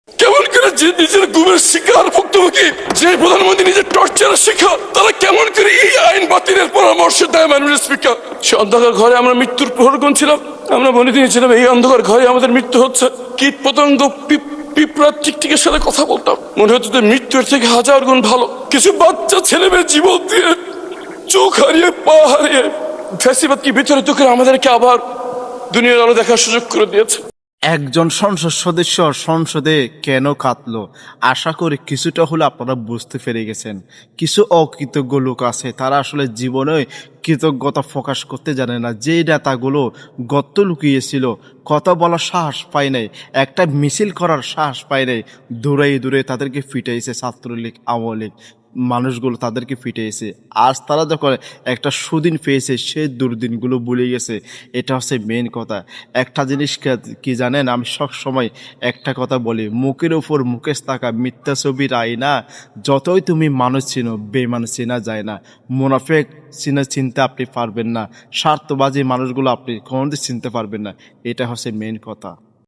কেমন করে যে নিজের গুমের শিকার ভুক্তভোগী, যে প্রধানমন্ত্রী নিজের টর্চারের শিকার, তারা কেমন করে এই আইন বাতিলের পরামর্শ দেয়? মাননীয় স্পিকার, সে অন্ধকার ঘরে আমরা মৃত্যুর প্রহর গুনছিলাম, আমরা বলে দিয়েছিলাম এই অন্ধকার ঘরে আমাদের মৃত্যু হচ্ছে। কীট পতঙ্গ পিঁপড়ার টিকটিকের সাথে কথা বলতাম, মনে হতো যে মৃত্যুর থেকে হাজার গুণ ভালো। কিছু বাচ্চা ছেলে মেয়ে জীবন দিয়ে, চোখ হারিয়ে, পা হারিয়ে, ফ্যাসিবাদকে বিতাড়িত করে আমাদেরকে আবার দুনিয়ার আলো দেখার সুযোগ করে দিয়েছে। একজন সংসদ সদস্য সংসদে কেন কাঁদলো? আশা করি কিছুটা হলে আপনারা বুঝতে পেরে গেছেন। কিছু অকৃতজ্ঞ লোক আছে, তারা আসলে জীবনে কৃতজ্ঞতা প্রকাশ করতে জানে না। যে নেতাগুলো গর্ত লুকিয়েছিল, কথা বলার সাহস পায় নাই, একটা মিছিল করার সাহস পায় নাই, দূরে দূরে তাদেরকে ফিটাইছে ছাত্রলীগ, আওয়ামী লীগ মানুষগুলো, তাদেরকে ফিটেছে। আজ তারা যখন একটা সুদিন পেয়েছে, সে দুর্দিনগুলো ভুলে গেছে। এটা হচ্ছে মেন কথা। একটা জিনিস কি জানেন, আমি সব সময় একটা কথা বলি, মুখের উপর মুকেশ থাকা মিথ্যা ছবির আয়না। যতই তুমি মানুষ চিনো, বেমানুষ চেনা যায় না। মুনাফেক চিনতে আপনি পারবেন না, স্বার্থবাদী মানুষগুলো আপনি কোনোদিন চিনতে পারবেন না। এটা হচ্ছে মেন কথা।